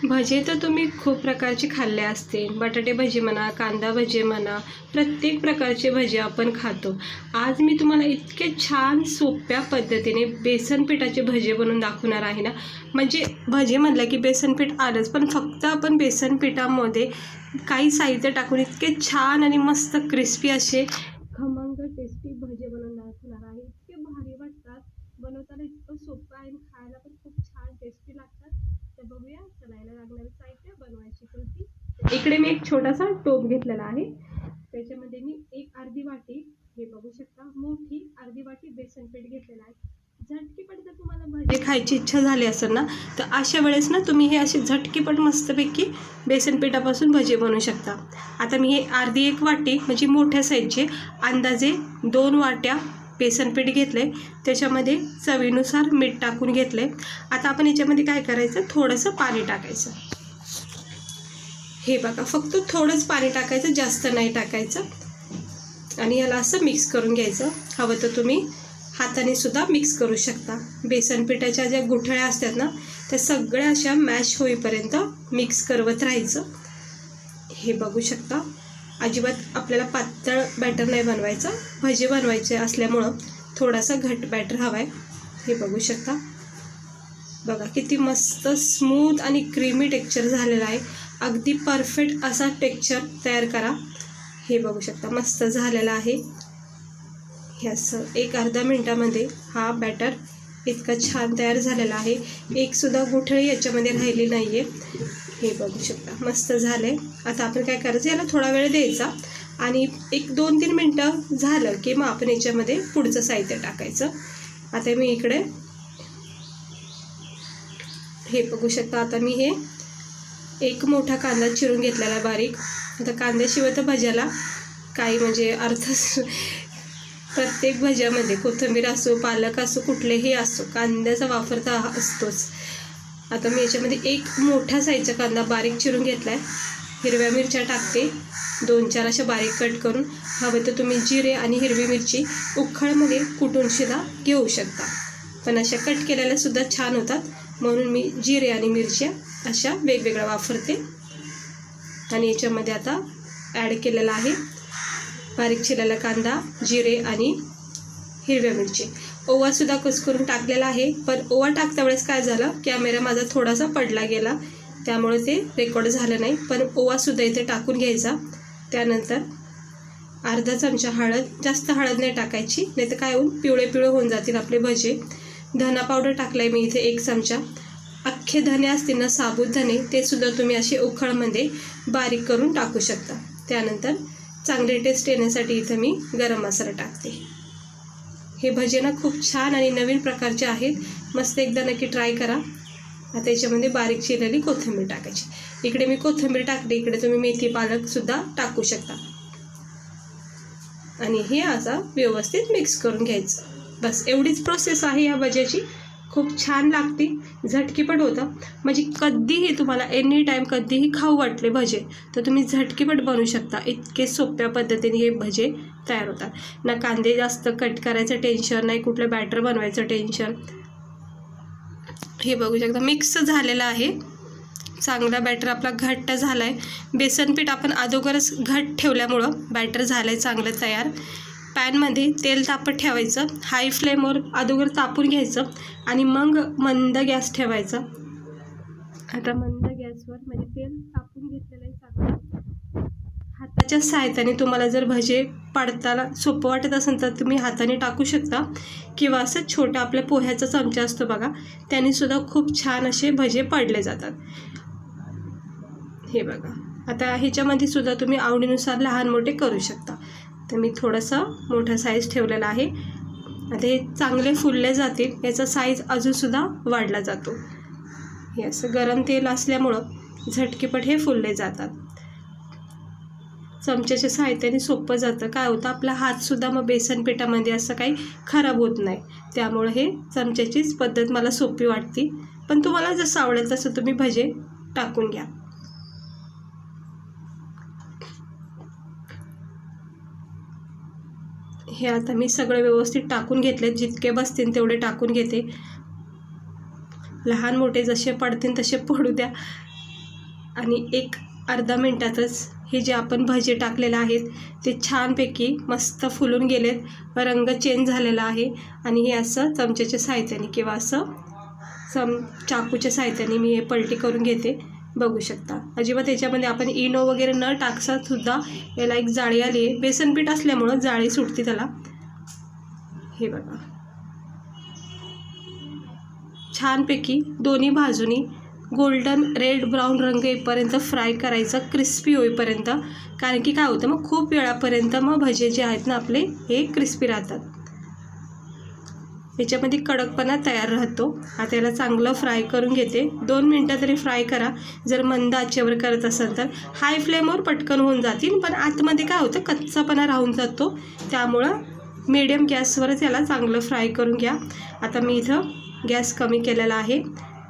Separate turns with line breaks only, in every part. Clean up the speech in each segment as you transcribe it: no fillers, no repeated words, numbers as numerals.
भजे तर तुम्ही खूप प्रकारचे खाल्ले असतील. बटाटे भजी म्हणा, कांदा भजी म्हणा, प्रत्येक प्रकारचे भजे आपण खातो. आज मी तुम्हाला इतके छान सोप्या पद्धतीने बेसन पिठाचे भजे बनवून दाखवणार आहे ना. म्हणजे भजे म्हटलं की बेसन पीठ आलंच, पण फक्त आपण बेसन पिठामध्ये काही साहित्य टाकून इतके छान आणि मस्त क्रिस्पी असे खमंग टेस्टी भजे बनवून दाखवणार आहे. इतके भारी वाटतात, बनवताना इतकं सोपं आहे आणि खायला पण खूप छान टेस्टी लागतात. तर बघूया चलायला लागणारे साहित्य, बनवायची कृती. इकडे मी एक छोटासा टोप घेतलेला आहे. त्याच्यामध्ये मी एक अर्धी वाटी, हे बघू शकता, मोठी अर्धी वाटी बेसन पीठ घेतलेलं आहे. झटकीपट जर तुम्हाला भजे खायची इच्छा झाली असेल ना, तर अशा वेळेस ना तुम्ही हे असे झटकीपट मस्तपैकी बेसन पिठापासून भजे बनवू शकता. आता मी हे अर्धी एक वाटी म्हणजे मोठ्या साईजचे अंदाजे 2 वाट्या बेसन पीठ घेतले. त्याच्यामध्ये चवीनुसार मीठ टाकून घेतले. आता आपण याच्यामध्ये काय करायचं, थोडंसं पाणी टाकायचं. हे बघा, फक्त थोडंच पाणी टाकायचं, जास्त नाही टाकायचं. आणि याला असं मिक्स करून घ्यायचं. हवं तर तुम्ही हाताने सुद्धा मिक्स करू शकता. बेसन पिठाच्या ज्या गुठळ्या असतात ना, त्या सगळ्या अशा मॅश होईपर्यंत मिक्स करवत राहायचं. हे बघू शकता, अजिबात आपल्याला पातळ बॅटर नाही बनवायचं. भजे बनवायचे असल्यामुळं थोडासा घट्ट बॅटर हवा आहे. हे बघू शकता, बघा किती मस्त स्मूथ आणि क्रीमी टेक्स्चर झालेलं आहे. अगदी परफेक्ट असा टेक्स्चर तयार करा. हे बघू शकता, मस्त झालेला आहे. हे असं एक अर्धा मिनटामध्ये हा बॅटर इतका छान तयार झालेला आहे. एकसुद्धा गुठळी याच्यामध्ये राहिली नाही आहे. हे बघू शकता, मस्त झालं आहे. आता आपण काय करायचं, याला थोडा वेळ द्यायचा आणि एक 2-3 मिनटं झालं की मग आपण याच्यामध्ये पुढचं साहित्य टाकायचं. आता मी इकडे हे बघू शकता, आता मी हे एक मोठा कांदा चिरून घेतलेला बारीक. आता कांद्याशिवाय तर भज्याला काही म्हणजे अर्थच, प्रत्येक भज्यामध्ये कोथिंबीर असो, पालक असो, कुठलेही असो, कांद्याचा वापर तर असतोच. आता मी याच्यामध्ये एक मोठा साईजचा कांदा बारीक चिरून घेतला आहे. हिरव्या मिरच्या टाकते 2-4 अशा बारीक कट करून. हवं तर तुम्ही जिरे आणि हिरवी मिरची उखळमध्ये कुटून सुद्धा घेऊ शकता, पण अशा कट केलेल्या सुद्धा छान होतात. म्हणून मी जिरे आणि मिरच्या अशा वेगवेगळ्या वापरते. आणि याच्यामध्ये आता ॲड केलेला आहे बारीक चिरलेला कांदा, जिरे आणि हिरव्या मिरची. ओवासुद्धा कुस्करून टाकलेला आहे, पण ओवा टाकता वेळेस काय झालं, कॅमेरा माझा थोडासा पडला गेला, त्यामुळे ते रेकॉर्ड झालं नाही. पण ओवासुद्धा इथे टाकून घ्यायचा. त्यानंतर अर्धा चमचा हळद, जास्त हळद नाही टाकायची, नाही तर काय होऊन पिवळे पिवळे होऊन जातील आपले भजे. धना पावडर टाकला आहे मी इथे 1 चमचा. अख्खे धने असतील ना, साबूत धने, ते सुद्धा तुम्ही असे उखळमध्ये बारीक करून टाकू शकता. त्यानंतर चांगली टेस्ट येण्यासाठी इथं मी गरम मसाला टाकते. हे भजे ना खूप छान आणि नवीन प्रकारचे आहेत. मस्त एकदा नक्की ट्राय करा. आता याच्यामध्ये बारीक चिरलेली कोथिंबीर टाकायची. इकडे मी कोथिंबीर टाकली, इकडे तुम्ही मेथी पालकसुद्धा टाकू शकता. आणि हे असा व्यवस्थित मिक्स करून घ्यायचं. बस एवढीच प्रोसेस आहे या भज्याची. खूप छान लागते, झटकीपट होतं. म्हणजे कधीही तुम्हाला एनी टाईम कधीही खाऊ वाटले भजे, तर तुम्ही झटकीपट बनवू शकता. इतके सोप्या पद्धतीने हे भजे तयार होतात. ना कांदे जास्त कट करायचं टेन्शन, नाही कुठलं बॅटर बनवायचं टेन्शन. हे बघू शकता, मिक्स झालेलं आहे. चांगला बॅटर आपला घट्ट झाला आहे. बेसन पीठ आपण अगोदरच घट्ट ठेवल्यामुळं बॅटर झालं आहे चांगलं तयार. पॅनमध्ये तेल तापत ठेवायचं. हाय फ्लेमवर अगोदर तापून घ्यायचं आणि मग मंद गॅस ठेवायचा. आता मंद गॅसवर म्हणजे तेल तापून घेतलेलं आहे चांगलं. हाताच्या सहाय्याने तुम्हाला जर भजे पाडताना सोपं वाटत असेल तर तुम्ही हाताने टाकू शकता, किंवा असं छोटा आपल्या पोह्याचा चमचा असतो बघा, त्याने सुद्धा खूप छान असे भजे पाडले जातात. हे बघा, आता ह्याच्यामध्ये सुद्धा तुम्ही आवडीनुसार लहान मोठे करू शकता. तर मी थोडंसं मोठा साईज ठेवलेला आहे. आता हे चांगले फुलले जातील, याचा साईज अजूनसुद्धा वाढला जातो. हे असं गरम तेल असल्यामुळं झटकीपट हे फुलले जातात. चमच्याच्या साहाय्याने सोपं जातं. काय होतं, आपला हातसुद्धा मग बेसन पिठामध्ये असं काही खराब होत नाही. त्यामुळे हे चमच्याचीच पद्धत मला सोपी वाटते. पण तुम्हाला जसं आवडेल तसं तुम्ही भजे टाकून घ्या. हे आता मी सगळे व्यवस्थित टाकून घेतले, जितके बसतील तेवढे टाकून घेते. लहान मोठे जसे पडतील तसे पडू द्या. आणि एक अर्धा मिनटातच हे जे आपण भजे टाकलेले आहेत ते छानपैकी मस्त फुलून गेलेत, रंग चेंज झालेला आहे. आणि हे असं चमच्याच्या साहाय्याने किंवा असं चाकूच्या साहाय्याने मी हे पलटी करून घेते. बघू शकता अजिबात याच्यामध्ये आपण इनो वगैरे न टाकता सुद्धा याला एक जाळी आली आहे. बेसन पीठ असल्यामुळं जाळी सुटते त्याला. हे बघा छानपैकी दोन्ही बाजूनी गोल्डन रेड ब्राऊन रंग येईपर्यंत फ्राय करायचं, क्रिस्पी होईपर्यंत. कारण की काय होतं मग खूप वेळापर्यंत मग भजे जे आहेत ना आपले हे क्रिस्पी राहतात, याच्यामध्ये कडकपणा तयार राहतो. आता याला चांगलं फ्राय करून घेते. 2 मिनटं तरी फ्राय करा. जर मंद आचेवर करत असाल तर हाय फ्लेमवर पटकन होऊन जातील, पण आतमध्ये काय होतं कच्चापणा राहून जातो. त्यामुळं मीडियम गॅसवरच याला चांगलं फ्राय करून घ्या. आता मी इथं गॅस कमी केलेला आहे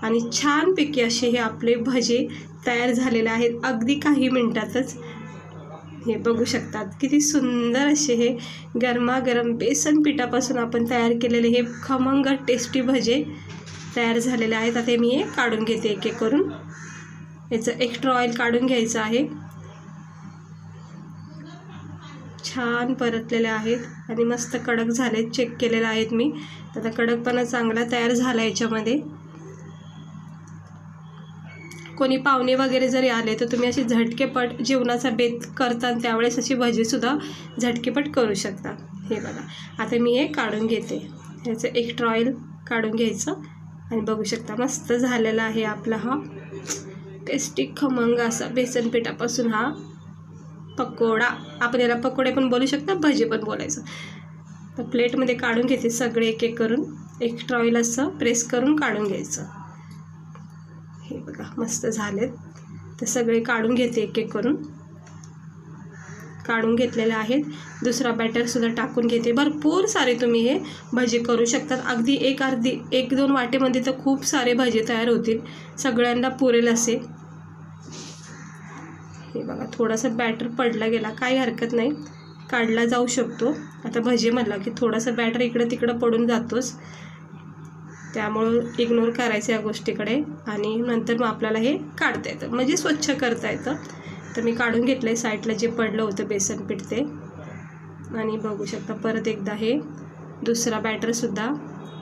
आणि छानपैकी असे हे आपले भजे तयार झालेले आहेत अगदी काही मिनटातच. हे बघू शकतात किती सुंदर असे हे गरमागरम बेसन पिठापासून आपण तयार केलेले हे खमंग टेस्टी भजे तयार झालेले आहेत. आता मी हे काढून घेते एक एक करून. याचं एक्स्ट्रा ऑइल काढून घ्यायचं आहे. छान परतलेले आहेत आणि मस्त कडक झालेत. चेक केलेले आहेत मी. आता कडकपणा चांगला तयार झाला याच्यामध्ये. कोणी पाहुणे वगैरे जरी आले तर तुम्ही अशी झटकेपट जेवणाचा बेत करता त्यावेळेस अशी भजीसुद्धा झटकेपट करू शकता. हे बघा आता मी हे काढून घेते. ह्याचं एक्स्ट्रा ऑइल काढून घ्यायचं आणि बघू शकता मस्त झालेला आहे आपला हा टेस्टी खमंग असा बेसन पिठापासून हा पकोडा. आपण याला पकोडे पण बोलू शकता, भजे पण बोलायचं. तर प्लेटमध्ये काढून घेते सगळे एक एक करून. एक्स्ट्रा ऑइल असं प्रेस करून काढून घ्यायचं. हे बघा मस्त झालेत. तर सगळे काढून घेते एक एक करून. काढून घेतलेले आहेत. दुसरा बॅटरसुद्धा टाकून घेते. भरपूर सारे तुम्ही हे भजे करू शकतात. अगदी 1-2 वाटेमध्ये तर खूप सारे भजे तयार होतील, सगळ्यांना पुरेल असे. हे बघा थोडासा बॅटर पडला गेला, काही हरकत नाही, काढला जाऊ शकतो. आता भजे म्हणलं की थोडासा बॅटर इकडं तिकडं पडून जातोच, त्यामुळं इग्नोर करायचं या गोष्टीकडे. आणि नंतर मग आपल्याला हे काढता येतं, म्हणजे स्वच्छ करता येतं. तर मी काढून घेतलं आहे साईडला जे पडलं होतं बेसन पीठ ते. आणि बघू शकता परत एकदा हे दुसरा बॅटरसुद्धा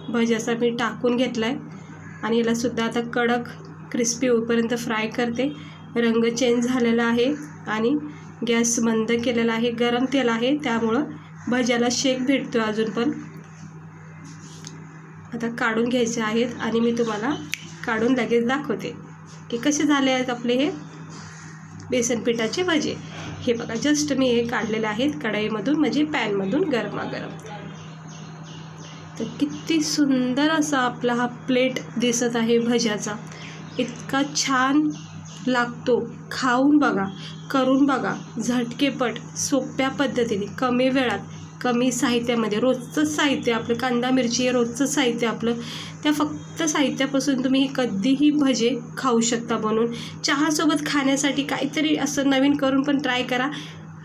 भज्याचा मी टाकून घेतला आहे. आणि यालासुद्धा आता कडक क्रिस्पी होईपर्यंत फ्राय करते. रंग चेंज झालेला आहे आणि गॅस बंद केलेला आहे. गरम तेल आहे त्यामुळं भज्याला शेक भेटतो अजून पण. आता काढून घ्यायचे आहेत आणि मी तुम्हाला काढून लगेच दाखवते की कसे झाले आहेत आपले हे बेसन पिठाचे भजे. हे बघा जस्ट मी हे काढलेले आहेत कढईमधून, म्हणजे पॅनमधून गरमागरम. तर किती सुंदर असा आपला हा प्लेट दिसत आहे भज्याचा. इतका छान लागतो. खाऊन बघा, करून बघा, झटकेपट सोप्या पद्धतीने कमी वेळात कमी साहित्यामध्ये. रोजचंच साहित्य आपलं कांदा मिरची हे रोजचं साहित्य आपलं, त्या फक्त साहित्यापासून तुम्ही कधीही भजे खाऊ शकता बनवून. चहासोबत खाण्यासाठी काहीतरी असं नवीन करून पण ट्राय करा.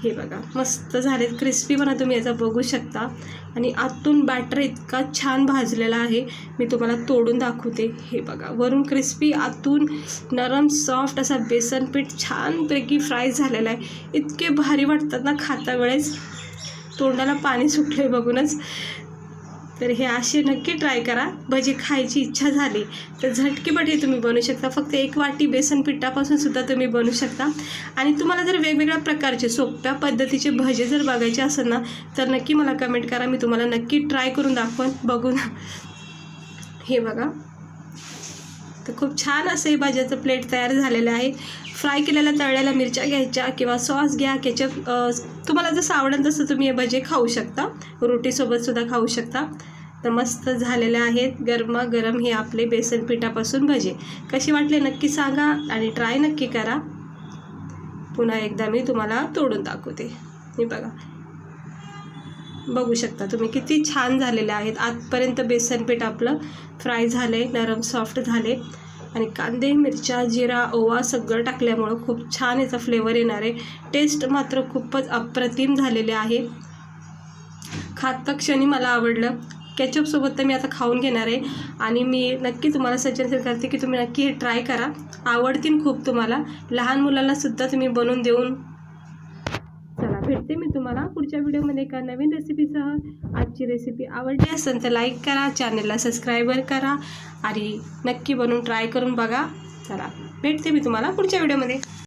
हे बघा मस्त झालेत. क्रिस्पीपणा तुम्ही याचा बघू शकता. आणि आतून बॅटर इतका छान भाजलेला आहे, मी तुम्हाला तोडून दाखवते. हे बघा वरून क्रिस्पी, आतून नरम सॉफ्ट असा बेसन पीठ छानपैकी फ्राय झालेला आहे. इतके भारी वाटतात ना खाता वेळेस, तोंडाला पाणी सुटले बघूनच. तर हे असे नक्की ट्राय करा. भजी खायची इच्छा झाली तर झटकेपट हे तुम्ही बनवू शकता. फक्त 1 वाटी बेसन पिठापासून सुद्धा तुम्ही बनवू शकता. आणि तुम्हाला जर वेगवेगळ्या प्रकारचे सोप्या पद्धतीचे भजे जर बघायचे असेल ना तर नक्की मला कमेंट करा. मी तुम्हाला नक्की ट्राय करून दाखवेन बघून. हे बघा तर खूप छान असं हे भाज्याचं प्लेट तयार झालेलं आहे. फ्राय केलेल्या तळलेल्या मिरच्या घ्यायच्या किंवा सॉस घ्या, केचप, तुम्हाला जसं आवडेल तसं तुम्ही हे भजे खाऊ शकता. रोटीसोबतसुद्धा खाऊ शकता. तर मस्त झालेले आहेत गरमागरम हे आपले बेसन पिठापासून भजे. कसे वाटले नक्की सांगा आणि ट्राय नक्की करा. पुन्हा एकदा मी तुम्हाला तोडून दाखवते. हे बघा बघू शकता तुम्ही किती छान झालेले आहेत. आतपर्यंत बेसन पीठ आपलं फ्राय झाले, नरम सॉफ्ट झाले. आणि कांदे मिरच्या जिरा ओवा सगळं टाकल्यामुळं खूप छान याचा फ्लेवर येणार आहे. टेस्ट मात्र खूपच अप्रतिम झालेले आहे. खाता क्षणी मला आवडलं. केचपसोबत तर मी आता खाऊन घेणार आहे आणि मी नक्की तुम्हाला सजेस्ट करते की तुम्ही नक्की हे ट्राय करा, आवडतील खूप तुम्हाला. लहान मुलांनासुद्धा तुम्ही बनवून देऊन. चला भेटते मी तुम्हाला पुढच्या व्हिडिओमध्ये एका नवीन रेसिपीसह. आजची रेसिपी आवडली असेल तर लाईक करा, चॅनलला सबस्क्राईबर करा आणि नक्की बनवून ट्राय करून बघा. चला भेटते मी तुम्हाला पुढच्या व्हिडिओमध्ये.